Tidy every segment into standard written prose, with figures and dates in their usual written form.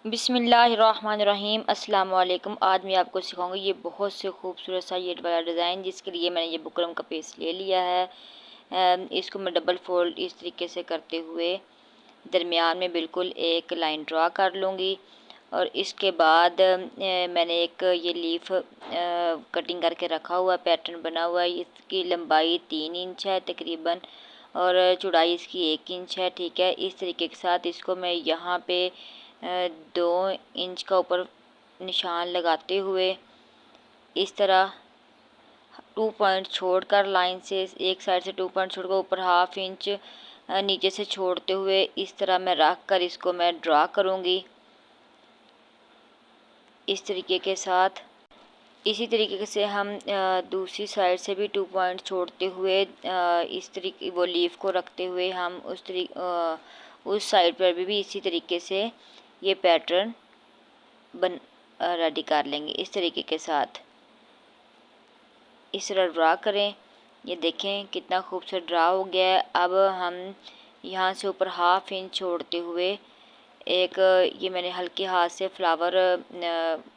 बिस्मिल्लाहिर्रहमानिर्रहीम। अस्सलाम वालेकुम। आज मैं आपको सिखाऊंगी ये बहुत से खूबसूरत सा ये वाला डिज़ाइन, जिसके लिए मैंने ये बुकरम का पीस ले लिया है। इसको मैं डबल फोल्ड इस तरीके से करते हुए दरमियान में बिल्कुल एक लाइन ड्रा कर लूँगी। और इसके बाद मैंने एक ये लीफ कटिंग करके रखा हुआ पैटर्न बना हुआ है। इसकी लंबाई 3 इंच है तकरीबन, और चौड़ाई इसकी 1 इंच है। ठीक है, इस तरीके के साथ इसको मैं यहाँ पे 2 इंच का ऊपर निशान लगाते हुए इस तरह 2 पॉइंट छोड़कर लाइन से एक साइड से 2 पॉइंट छोड़कर ऊपर हाफ इंच नीचे से छोड़ते हुए इस तरह मैं रख कर इसको मैं ड्रा करूँगी इस तरीके के साथ। इसी तरीके से हम दूसरी साइड से भी 2 पॉइंट छोड़ते हुए इस तरीके वो लीफ को रखते हुए हम उस साइड पर भी इसी तरीके से ये पैटर्न रेडी कर लेंगे इस तरीके के साथ। इस तरह ड्रा करें। ये देखें कितना खूबसूरत ड्रा हो गया है। अब हम यहाँ से ऊपर हाफ इंच छोड़ते हुए एक ये मैंने हल्के हाथ से फ्लावर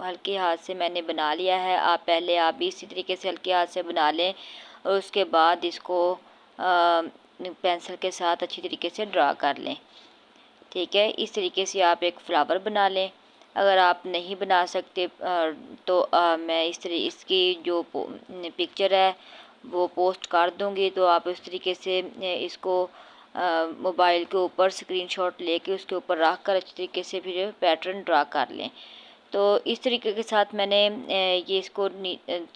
हल्के हाथ से मैंने बना लिया है। आप भी इसी तरीके से हल्के हाथ से बना लें, और उसके बाद इसको पेंसिल के साथ अच्छी तरीके से ड्रा कर लें। ठीक है, इस तरीके से आप एक फ़्लावर बना लें। अगर आप नहीं बना सकते तो मैं इसकी जो पिक्चर है वो पोस्ट कर दूंगी, तो आप इस तरीके से इसको मोबाइल के ऊपर स्क्रीनशॉट लेके उसके ऊपर रख कर अच्छी तरीके से फिर पैटर्न ड्रा कर लें। तो इस तरीके के साथ मैंने ये इसको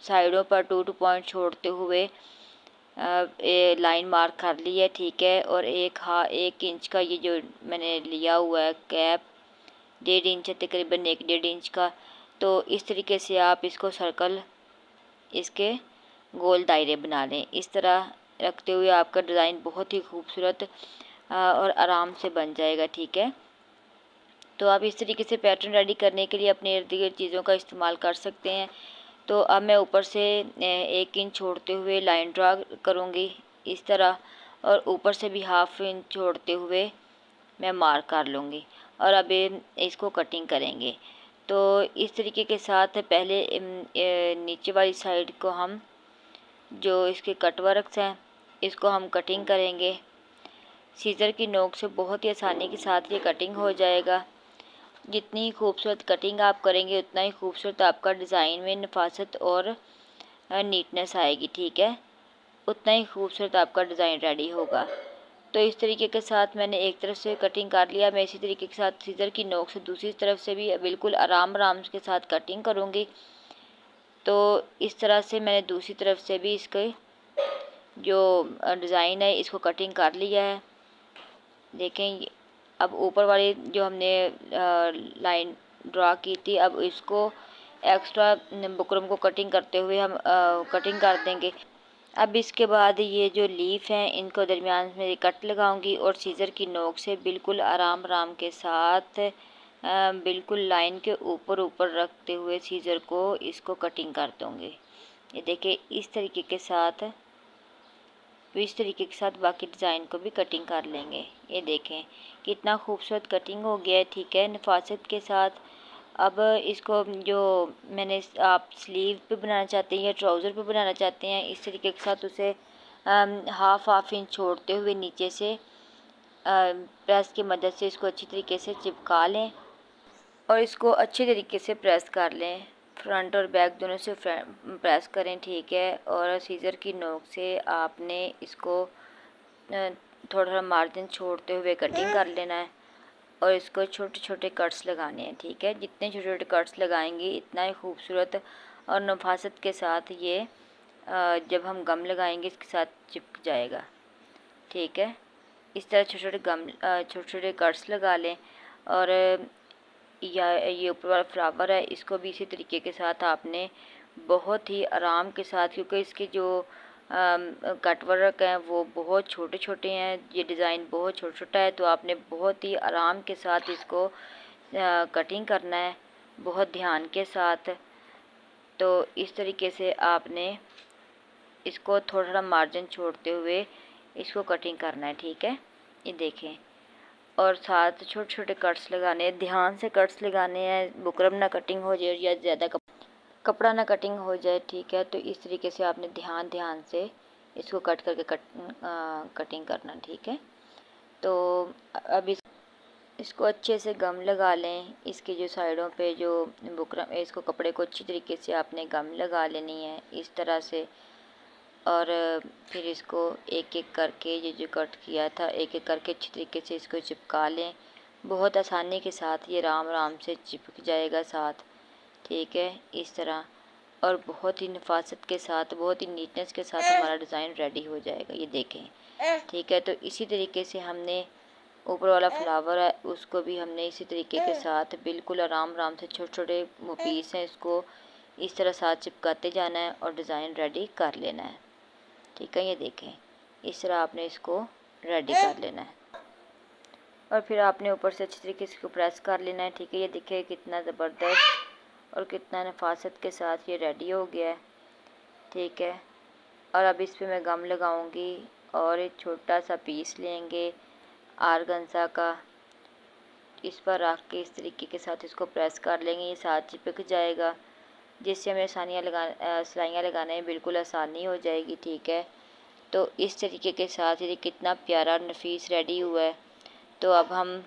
साइडों पर 2 पॉइंट छोड़ते हुए लाइन मार्क कर ली है। ठीक है, और 1 इंच का ये जो मैंने लिया हुआ है कैप 1.5 इंच है तकरीबन, 1-1.5 इंच का। तो इस तरीके से आप इसको सर्कल इसके गोल दायरे बना लें। इस तरह रखते हुए आपका डिज़ाइन बहुत ही खूबसूरत और आराम से बन जाएगा। ठीक है, तो आप इस तरीके से पैटर्न रेडी करने के लिए अपने इर्द गिर्द चीज़ों का इस्तेमाल कर सकते हैं। तो अब मैं ऊपर से 1 इंच छोड़ते हुए लाइन ड्रा करूँगी इस तरह, और ऊपर से भी हाफ इंच छोड़ते हुए मैं मार्क कर लूँगी, और अब इसको कटिंग करेंगे। तो इस तरीके के साथ पहले नीचे वाली साइड को हम जो इसके कट वर्क्स हैं इसको हम कटिंग करेंगे। सीज़र की नोक से बहुत ही आसानी के साथ ये कटिंग हो जाएगा। जितनी खूबसूरत कटिंग आप करेंगे उतना ही खूबसूरत आपका डिज़ाइन में नफासत और नीटनेस आएगी। ठीक है, उतना ही खूबसूरत आपका डिज़ाइन रेडी होगा। तो इस तरीके के साथ मैंने एक तरफ से कटिंग कर लिया। मैं इसी तरीके के साथ सीज़र की नोक से दूसरी तरफ से भी बिल्कुल आराम आराम के साथ कटिंग करूँगी। तो इस तरह से मैंने दूसरी तरफ से भी इसके जो डिज़ाइन है इसको कटिंग कर लिया है। देखें, अब ऊपर वाली जो हमने लाइन ड्रा की थी, अब इसको एक्स्ट्रा बुकरम को कटिंग करते हुए हम कटिंग कर देंगे। अब इसके बाद ये जो लीफ हैं इनको दरमियान में कट लगाऊंगी, और सीज़र की नोक से बिल्कुल आराम आराम के साथ बिल्कुल लाइन के ऊपर ऊपर रखते हुए सीज़र को इसको कटिंग कर दूँगी। ये देखिए इस तरीके के साथ, तो इस तरीके के साथ बाकी डिज़ाइन को भी कटिंग कर लेंगे। ये देखें कितना खूबसूरत कटिंग हो गया है। ठीक है, नफासत के साथ। अब इसको जो मैंने आप स्लीव पे बनाना चाहते हैं या ट्राउज़र पे बनाना चाहते हैं, इस तरीके के साथ उसे हाफ इंच छोड़ते हुए नीचे से प्रेस की मदद से इसको अच्छी तरीके से चिपका लें, और इसको अच्छी तरीके से प्रेस कर लें। फ्रंट और बैक दोनों से प्रेस करें। ठीक है, और सीज़र की नोक से आपने इसको थोड़ा थोड़ा मार्जिन छोड़ते हुए कटिंग कर लेना है, और इसको छोटे छोटे कट्स लगाने हैं। ठीक है, जितने छोटे छोटे कट्स लगाएंगे इतना ही खूबसूरत और नफासत के साथ ये जब हम गम लगाएंगे इसके साथ चिपक जाएगा। ठीक है, इस तरह छोटे छोटे कट्स लगा लें। और या ये ऊपर वाला फ्लावर है इसको भी इसी तरीके के साथ आपने बहुत ही आराम के साथ, क्योंकि इसके जो कट वर्क हैं वो बहुत छोटे छोटे हैं, ये डिज़ाइन बहुत छोटा छोटा है, तो आपने बहुत ही आराम के साथ इसको कटिंग करना है, बहुत ध्यान के साथ। तो इस तरीके से आपने इसको थोड़ा थोड़ा मार्जिन छोड़ते हुए इसको कटिंग करना है। ठीक है, ये देखें और साथ छोटे छोटे कट्स लगाने हैं, ध्यान से कट्स लगाने हैं, बुकरम ना कटिंग हो जाए या ज़्यादा कपड़ा ना कटिंग हो जाए, ठीक है। तो इस तरीके से आपने ध्यान से इसको कट करके कटिंग करना, ठीक है। तो अब इसको अच्छे से गम लगा लें, इसके जो साइडों पे जो बुकरम है इसको कपड़े को अच्छी तरीके से आपने गम लगा लेनी है इस तरह से। और फिर इसको एक एक करके ये जो कट किया था एक एक करके अच्छी तरीके से इसको चिपका लें। बहुत आसानी के साथ ये आराम से चिपक जाएगा साथ, ठीक है, इस तरह। और बहुत ही नफासत के साथ, बहुत ही नीटनेस के साथ हमारा डिज़ाइन रेडी हो जाएगा, ये देखें, ठीक है। तो इसी तरीके से हमने ऊपर वाला फ्लावर है उसको भी हमने इसी तरीके के साथ बिल्कुल आराम से छोटे छोटे वो पीस हैं इसको इस तरह साथ चिपकाते जाना है और डिज़ाइन रेडी कर लेना है, ठीक है। ये देखें, इस तरह आपने इसको रेडी कर लेना है और फिर आपने ऊपर से अच्छी तरीके से इसको प्रेस कर लेना है, ठीक है। ये देखिए कितना ज़बरदस्त और कितना नफासत के साथ ये रेडी हो गया है, ठीक है। और अब इस पर मैं गम लगाऊंगी और एक छोटा सा पीस लेंगे आर्गेन्जा का, इस पर रख के इस तरीके के साथ इसको प्रेस कर लेंगे, ये साथ चिपक जाएगा जिससे हमें सिलाइयाँ लगाने में बिल्कुल आसानी हो जाएगी, ठीक है। तो इस तरीके के साथ ये कितना प्यारा और नफीस रेडी हुआ है। तो अब हम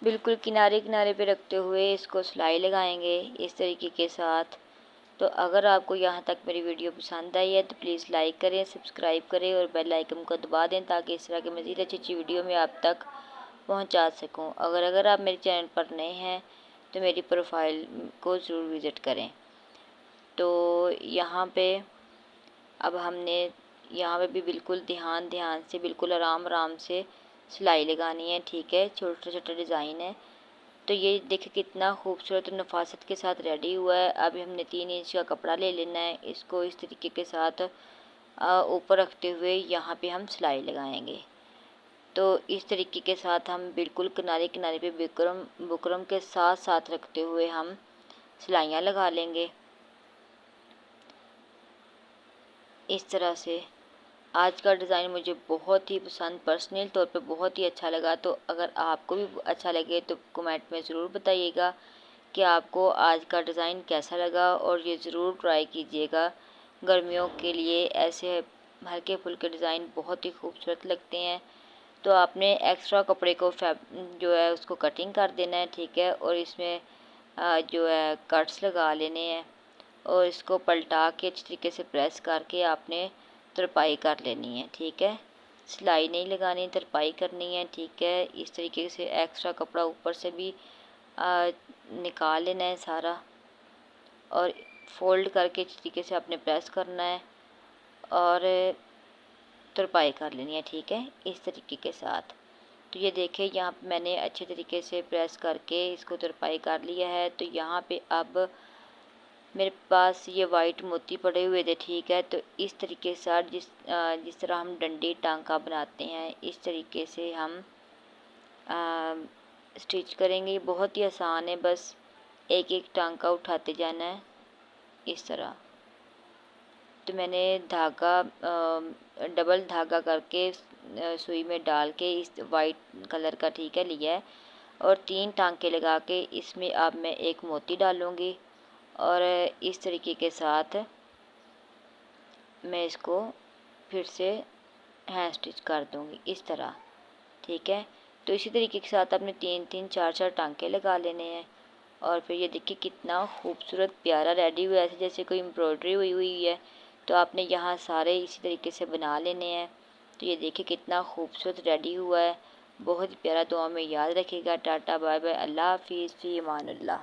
बिल्कुल किनारे किनारे पे रखते हुए इसको सिलाई लगाएंगे इस तरीके के साथ। तो अगर आपको यहाँ तक मेरी वीडियो पसंद आई है तो प्लीज़ लाइक करें, सब्सक्राइब करें और बेल आइकन को दबा दें ताकि इस तरह की मज़ीद अच्छी वीडियो मैं आप तक पहुँचा सकूँ। अगर आप मेरे चैनल पर नए हैं तो मेरी प्रोफाइल को ज़रूर विज़िट करें। तो यहाँ पे अब हमने यहाँ पे भी बिल्कुल ध्यान से बिल्कुल आराम से सिलाई लगानी है, ठीक है। छोटा छोटा डिज़ाइन है। तो ये देखिए कितना खूबसूरत और नफासत के साथ रेडी हुआ है। अभी हमने 3 इंच का कपड़ा ले लेना है, इसको इस तरीके के साथ ऊपर रखते हुए यहाँ पे हम सिलाई लगाएंगे। तो इस तरीके के साथ हम बिल्कुल किनारे किनारे पे बुकरम के साथ साथ रखते हुए हम सिलाइयाँ लगा लेंगे इस तरह से। आज का डिज़ाइन मुझे बहुत ही पसंद, पर्सनल तौर पे बहुत ही अच्छा लगा। तो अगर आपको भी अच्छा लगे तो कमेंट में ज़रूर बताइएगा कि आपको आज का डिज़ाइन कैसा लगा और ये ज़रूर ट्राई कीजिएगा। गर्मियों के लिए ऐसे हल्के फुल्के डिज़ाइन बहुत ही खूबसूरत लगते हैं। तो आपने एक्स्ट्रा कपड़े को जो है उसको कटिंग कर देना है, ठीक है। और इसमें जो है कट्स लगा लेने हैं और इसको पलटा के अच्छी तरीके से प्रेस करके आपने तरपाई कर लेनी है, ठीक है। सिलाई नहीं लगानी, तरपाई करनी है, ठीक है। इस तरीके से एक्स्ट्रा कपड़ा ऊपर से भी निकाल लेना है सारा और फोल्ड करके इस तरीके से आपने प्रेस करना है और तरपाई कर लेनी है, ठीक है, इस तरीके के साथ। तो ये देखिए यहाँ पे मैंने अच्छे तरीके से प्रेस करके इसको तरपाई कर लिया है। तो यहाँ पे अब मेरे पास ये वाइट मोती पड़े हुए थे, ठीक है। तो इस तरीके से जिस तरह हम डंडी टांका बनाते हैं इस तरीके से हम स्टिच करेंगे। बहुत ही आसान है, बस एक एक टांका उठाते जाना है इस तरह। तो मैंने धागा डबल धागा करके सुई में डाल के इस वाइट कलर का, ठीक है, लिया है और 3 टांके लगा के इसमें अब मैं एक मोती डालूँगी और इस तरीके के साथ मैं इसको फिर से हैंड स्टिच कर दूँगी इस तरह, ठीक है। तो इसी तरीके के साथ आपने 3-3 4-4 टांके लगा लेने हैं और फिर ये देखिए कितना खूबसूरत प्यारा रेडी हुआ है, ऐसे जैसे कोई एम्ब्रॉयडरी हुई है। तो आपने यहाँ सारे इसी तरीके से बना लेने हैं। तो ये देखिए कितना खूबसूरत रेडी हुआ है, बहुत ही प्यारा। दुआ में याद रखिएगा। टाटा बाय बाय, अल्लाह हाफिज़, फ़ी अमान अल्लाह।